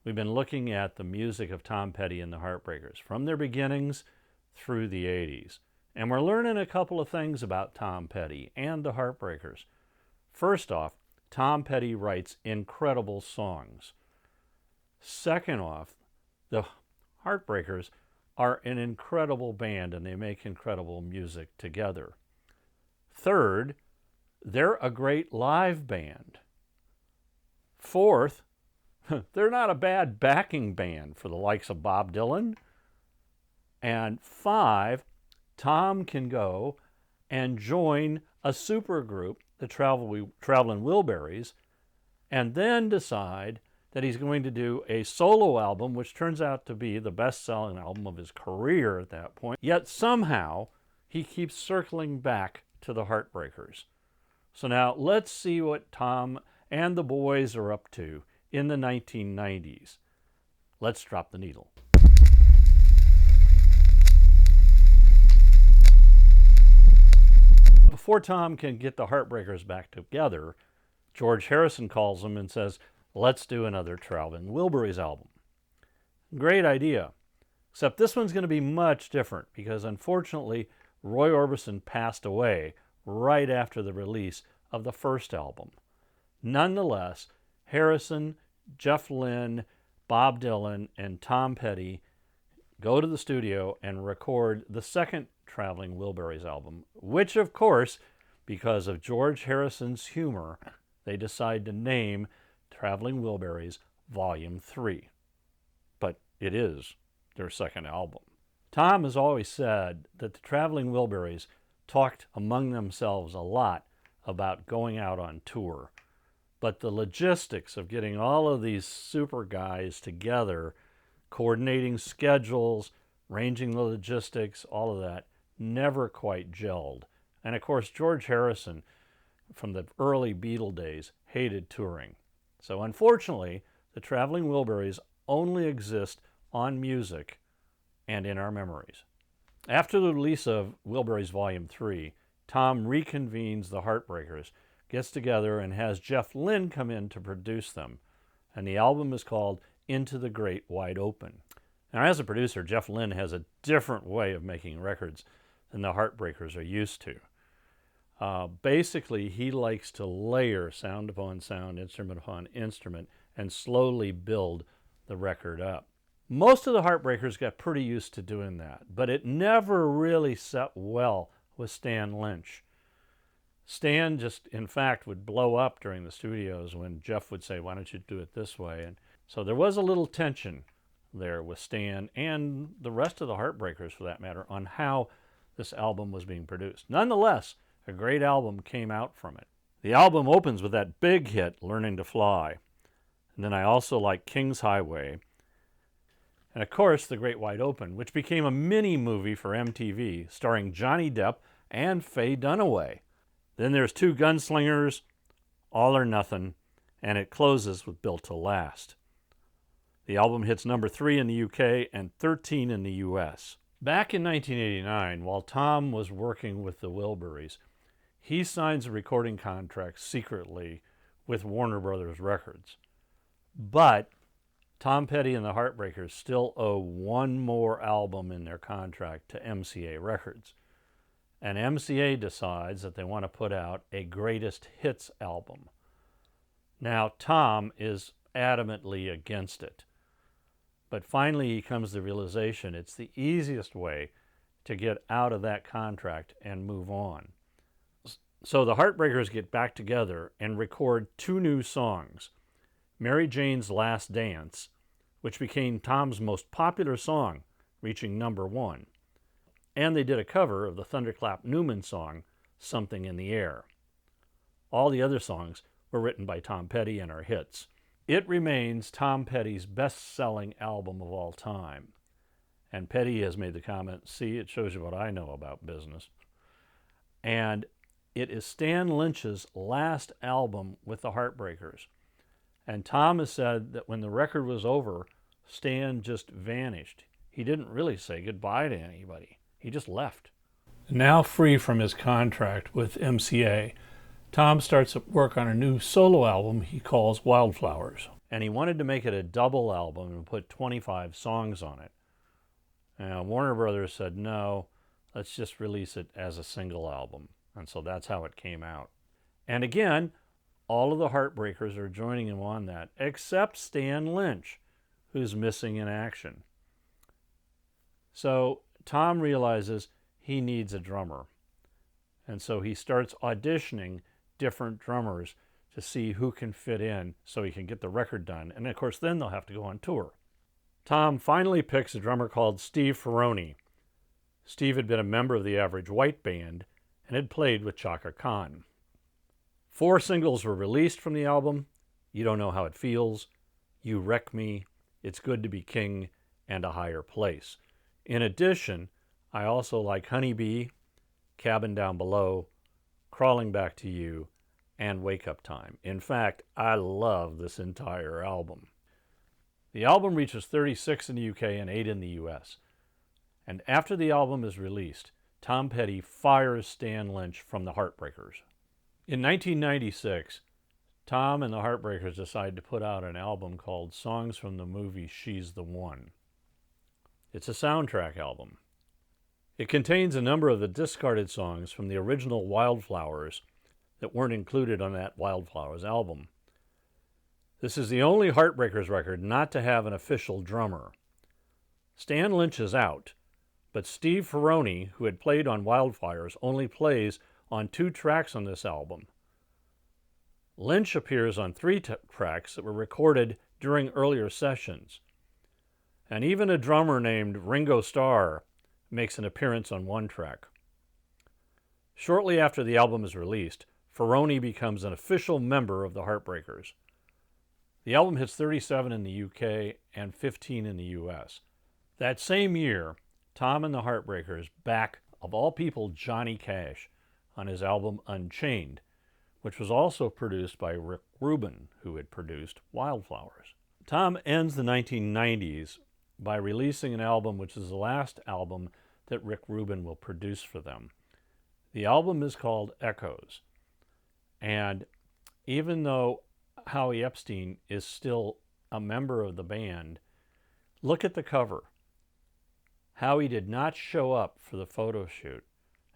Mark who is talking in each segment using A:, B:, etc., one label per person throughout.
A: we've been looking at the music of Tom Petty and the Heartbreakers from their beginnings through the 80s. And we're learning a couple of things about Tom Petty and the Heartbreakers. First off, Tom Petty writes incredible songs. Second off, the Heartbreakers are an incredible band and they make incredible music together. Third, they're a great live band. Fourth, they're not a bad backing band for the likes of Bob Dylan. And 5, Tom can go and join a supergroup, the Traveling Wilburys, and then decide that he's going to do a solo album, which turns out to be the best-selling album of his career at that point. Yet somehow, he keeps circling back to the Heartbreakers. So now let's see what Tom and the boys are up to in the 1990s. Let's drop the needle. Before Tom can get the Heartbreakers back together, George Harrison calls him and says, let's do another Traveling Wilburys album. Great idea, except this one's going to be much different because unfortunately Roy Orbison passed away right after the release of the first album. Nonetheless, Harrison, Jeff Lynne, Bob Dylan, and Tom Petty go to the studio and record the second Traveling Wilburys album, which of course, because of George Harrison's humor, they decide to name Traveling Wilburys Volume 3. But it is their second album. Tom has always said that the Traveling Wilburys talked among themselves a lot about going out on tour. But the logistics of getting all of these super guys together, coordinating schedules, arranging the logistics, all of that, never quite gelled. And of course, George Harrison, from the early Beatle days, hated touring. So unfortunately, the Traveling Wilburys only exist on music and in our memories. After the release of Wilburys Volume 3, Tom reconvenes the Heartbreakers, gets together, and has Jeff Lynne come in to produce them. And the album is called Into the Great Wide Open. Now, as a producer, Jeff Lynne has a different way of making records than the Heartbreakers are used to. Basically, he likes to layer sound upon sound, instrument upon instrument, and slowly build the record up. Most of the Heartbreakers got pretty used to doing that, but it never really set well with Stan Lynch. Stan just, in fact, would blow up during the studios when Jeff would say, why don't you do it this way? And so there was a little tension there with Stan and the rest of the Heartbreakers, for that matter, on how this album was being produced. Nonetheless, a great album came out from it. The album opens with that big hit, Learning to Fly. And then I also like King's Highway. And of course, The Great Wide Open, which became a mini-movie for MTV, starring Johnny Depp and Faye Dunaway. Then there's Two Gunslingers, All or Nothing, and it closes with Built to Last. The album hits number 3 in the UK and 13 in the US. Back in 1989, while Tom was working with the Wilburys, he signs a recording contract secretly with Warner Brothers Records. But Tom Petty and the Heartbreakers still owe one more album in their contract to MCA Records. And MCA decides that they want to put out a greatest hits album. Now, Tom is adamantly against it. But finally he comes to the realization it's the easiest way to get out of that contract and move on. So the Heartbreakers get back together and record 2 new songs, Mary Jane's Last Dance, which became Tom's most popular song, reaching number 1. And they did a cover of the Thunderclap Newman song, Something in the Air. All the other songs were written by Tom Petty and are hits. It remains Tom Petty's best-selling album of all time. And Petty has made the comment, see, it shows you what I know about business. And it is Stan Lynch's last album with the Heartbreakers. And Tom has said that when the record was over, Stan just vanished. He didn't really say goodbye to anybody. He just left. Now free from his contract with MCA, Tom starts work on a new solo album he calls Wildflowers. and he wanted to make it a double album and put 25 songs on it. And Warner Brothers said, no, let's just release it as a single album. And so that's how it came out. And again, all of the Heartbreakers are joining him on that, except Stan Lynch, who's missing in action. So Tom realizes he needs a drummer. And so he starts auditioning different drummers to see who can fit in so he can get the record done. And of course, then they'll have to go on tour. Tom finally picks a drummer called Steve Ferrone. Steve had been a member of the Average White Band and had played with Chaka Khan. 4 singles were released from the album: You Don't Know How It Feels, You Wreck Me, It's Good to Be King, and A Higher Place. In addition, I also like Honeybee, Cabin Down Below, Crawling Back to You, and Wake Up Time. In fact, I love this entire album. The album reaches 36 in the UK and 8 in the US. And after the album is released, Tom Petty fires Stan Lynch from the Heartbreakers. In 1996, Tom and the Heartbreakers decided to put out an album called Songs from the Movie She's the One. It's a soundtrack album. It contains a number of the discarded songs from the original Wildflowers that weren't included on that Wildflowers album. This is the only Heartbreakers record not to have an official drummer. Stan Lynch is out, but Steve Ferrone, who had played on Wildflowers, only plays on 2 tracks on this album. Lynch appears on 3 tracks that were recorded during earlier sessions. And even a drummer named Ringo Starr makes an appearance on 1 track. Shortly after the album is released, Ferrone becomes an official member of the Heartbreakers. The album hits 37 in the UK and 15 in the US. That same year, Tom and the Heartbreakers back, of all people, Johnny Cash on his album Unchained, which was also produced by Rick Rubin, who had produced Wildflowers. Tom ends the 1990s by releasing an album which is the last album that Rick Rubin will produce for them. The album is called Echoes. And even though Howie Epstein is still a member of the band, look at the cover. Howie did not show up for the photo shoot,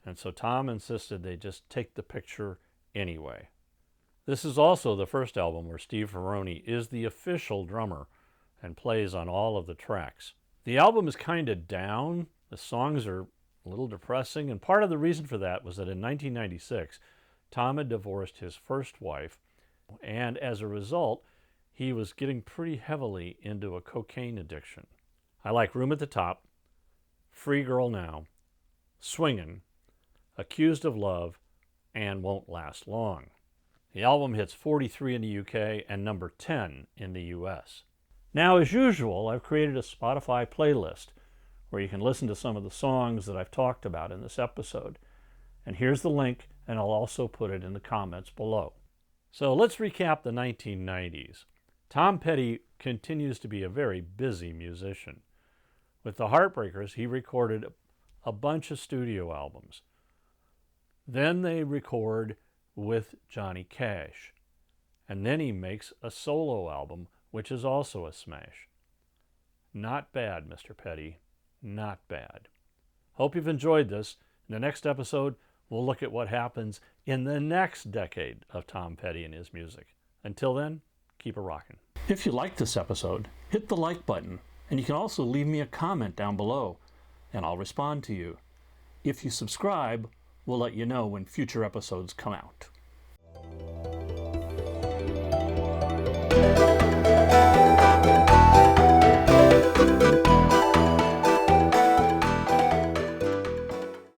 A: and so Tom insisted they just take the picture anyway. This is also the first album where Steve Ferrone is the official drummer and plays on all of the tracks. The album is kind of down. The songs are a little depressing, and part of the reason for that was that in 1996, Tom had divorced his first wife, and as a result, he was getting pretty heavily into a cocaine addiction. I like Room at the Top, Free Girl Now, Swingin', Accused of Love, and Won't Last Long. The album hits 43 in the UK and number 10 in the US. Now, as usual, I've created a Spotify playlist where you can listen to some of the songs that I've talked about in this episode. And here's the link, and I'll also put it in the comments below. So let's recap the 1990s. Tom Petty continues to be a very busy musician. With the Heartbreakers, he recorded a bunch of studio albums. Then they record with Johnny Cash. And then he makes a solo album, which is also a smash. Not bad, Mr. Petty. Not bad. Hope you've enjoyed this. In the next episode, we'll look at what happens in the next decade of Tom Petty and his music. Until then, keep it rockin'. If you liked this episode, hit the like button, and you can also leave me a comment down below, and I'll respond to you. If you subscribe, we'll let you know when future episodes come out.